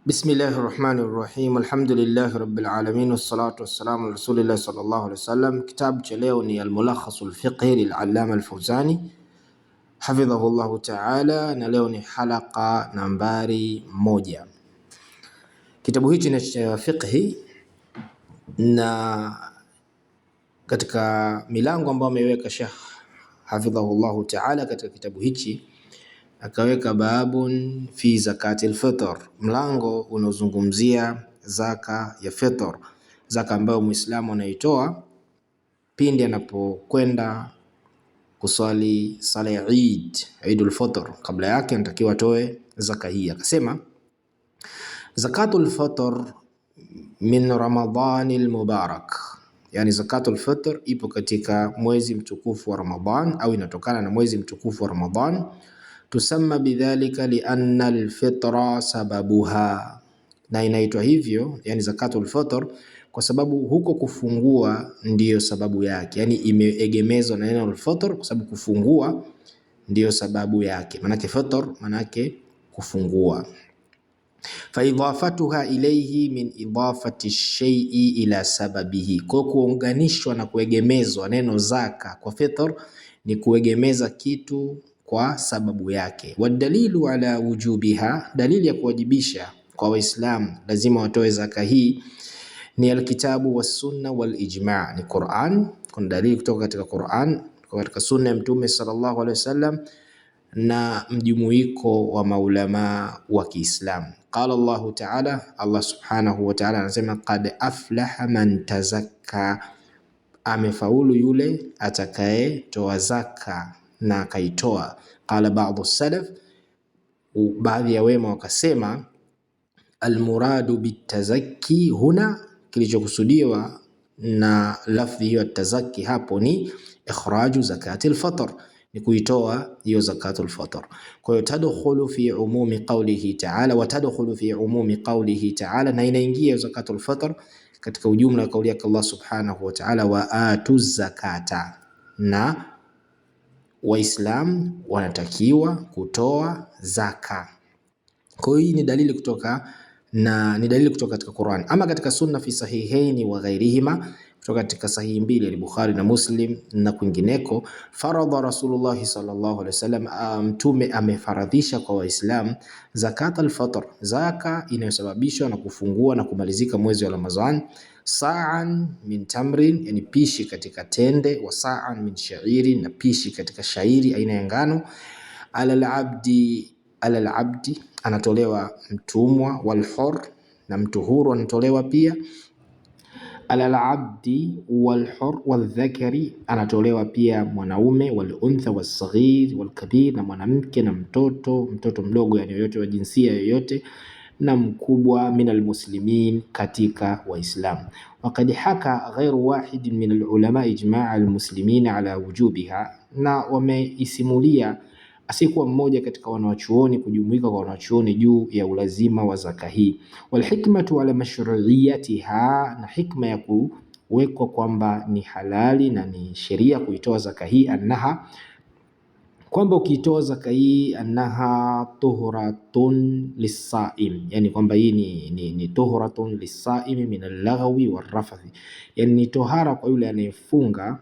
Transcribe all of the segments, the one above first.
Bismillahi rahmani rahim. Alhamdulillahi rabbil alamin wassalatu wassalamu ala rasulillahi sallallahu alaihi wasallam. Kitabu cha leo ni Al-Mulakhasul Fiqhi lil-Allama Al-Fawzani hafidhahu Allahu ta'ala, na leo ni halaka nambari 1. Kitabu hichi ni cha fiqhi, na katika milango ambayo ameweka Sheikh hafidhahu Allahu ta'ala katika kitabu hichi akaweka babun fi zakatil fitr, mlango unaozungumzia zaka ya fitr, zaka ambayo Muislamu anaitoa pindi anapokwenda kuswali sala ya Eidul Fitr. Kabla yake anatakiwa atoe zaka hii. Akasema zakatul fitr min Ramadhanil mubarak, yani zakatul fitr ipo katika mwezi mtukufu wa Ramadhan, au inatokana na mwezi mtukufu wa Ramadhan. Tusamma bidhalika lianna alfitra sababuha, na inaitwa hivyo, yani zakatul fitr, kwa sababu huko kufungua ndiyo sababu yake, yani imeegemezwa na neno alfitr kwa sababu kufungua ndiyo sababu yake. Manake fitr manake kufungua. Fa idafatuha ilayhi min idafati shay'i ila sababihi, kwa kuunganishwa na kuegemezwa neno zaka kwa fitr ni kuegemeza kitu kwa sababu yake. Wadalilu ala wujubiha, dalili ya kuwajibisha kwa Waislamu lazima watoe zaka hii ni alkitabu was sunna wal ijma', ni Qur'an. Kuna dalili kutoka katika Qur'an, katika sunna ya Mtume sallallahu alaihi wasallam, na mjumuiko wa maulama wa Kiislamu. Qala Allahu ta'ala, Allah subhanahu wa ta'ala anasema qad aflaha man tazakka, amefaulu yule atakaye toa zaka na akaitoa. Qala ba'du salaf, baadhi ya wema wakasema almuradu bitazakki huna, kilichokusudiwa na lafdhi hiyo tazakki hapo ni ikhraju zakatil fitr, ni kuitoa hiyo zakatul fitr. Kwa hiyo tadkhulu fi umumi qawlihi ta'ala wa tadkhulu fi umumi qawlihi ta'ala, na inaingia zakatul fitr katika ujumla wa kauli yake Allah subhanahu wa ta'ala, wa atu zakata, na Waislamu wanatakiwa kutoa zaka. Kwa hiyo ni dalili kutoka katika Qur'an. Ama katika sunna fi sahihaini wa ghairihima, kutoka katika sahihi mbili ya Bukhari na Muslim na kwingineko, faradha Rasulullah sallallahu alaihi wasallam, mtume amefaradhisha kwa Waislamu zakat al-fitr, zaka inayosababishwa na kufungua na kumalizika mwezi wa Ramadhan, sa'an min tamrin, yani pishi katika tende, wa sa'an min sha'irin, na pishi katika shairi aina ya ngano, ala al-abdi anatolewa mtumwa, wal hur, na mtu huru anatolewa pia, ala al-abdi wal hur wal dhakari, anatolewa pia mwanaume, wal untha was saghir wal kabir, na mwanamke na mtoto mdogo, yani yoyote wa jinsia yoyote, na mkubwa, minal muslimin, katika Waislamu. Waqad haka ghairu wahid min alulama ijma' almuslimin ala wujubiha, na wameisimulia asikuwa mmoja katika wanawachuoni, kujumuika kwa wanawachuoni juu ya ulazima wa zaka hii. Wal hikmatu ala mashru'iyatiha, na hikma ya kuwekwa kwamba ni halali na ni sheria kuitoa zaka hii, annaha, kwamba ukitoa zaka hii, annaha tuhratun lisaim, yani kwamba hii ni tuhratun lisaim min al-laghwi war-rafathi, yani ni tohara kwa yule anayefunga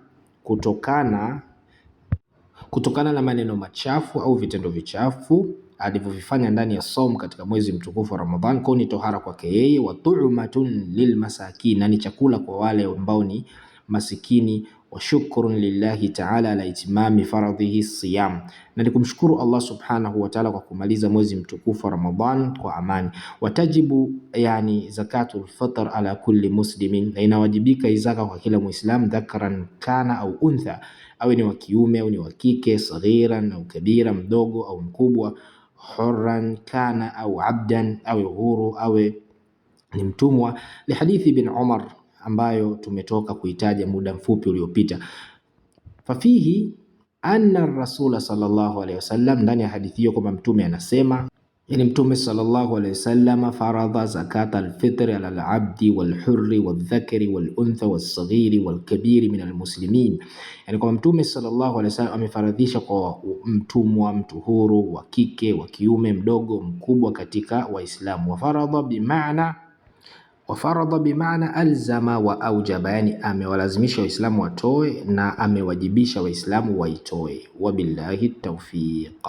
kutokana na maneno machafu au vitendo vichafu alivyovifanya ndani ya somo katika mwezi mtukufu wa Ramadhan. Kwa ni tohara kwake yeye, wa tu'matun lilmasakin, na ni chakula kwa wale ambao ni masikini, wa shukrun lillahi ta'ala ala itimami faradhihi siyam, na ni kumshukuru Allah subhanahu wa ta'ala kwa kumaliza mwezi mtukufu wa Ramadhan kwa amani. Watajibu, yani zakatul fitr ala kulli muslimin, na inawajibika zaka kwa kila Muislam, dhakaran kana au untha, awe ni wa kiume au ni wa kike, saghiran au kabira, mdogo au mkubwa, hurran kana au abdan, awe huru awe ni mtumwa, li hadithi ibn Umar ambayo tumetoka kuitaja muda mfupi uliopita. Fafihi anna rasula sallallahu alaihi wasallam, ndani ya hadithi hiyo kwamba mtume anasema, Yani Mtume sallallahu alayhi wasallam faradha zakata alfitri ala alabdi walhurri waldhakari waluntha walsaghiri walkabiri min almuslimin, yani kwa Mtume sallallahu alayhi wasallam amefaradhisha kwa mtumwa, mtu huru, wa kike, wa kiume, mdogo, mkubwa katika Waislamu. Wafaradha bimaana alzama wa aujaba, yani amewalazimisha Waislamu watoe na amewajibisha Waislamu waitoe. Wabillahi tawfiq.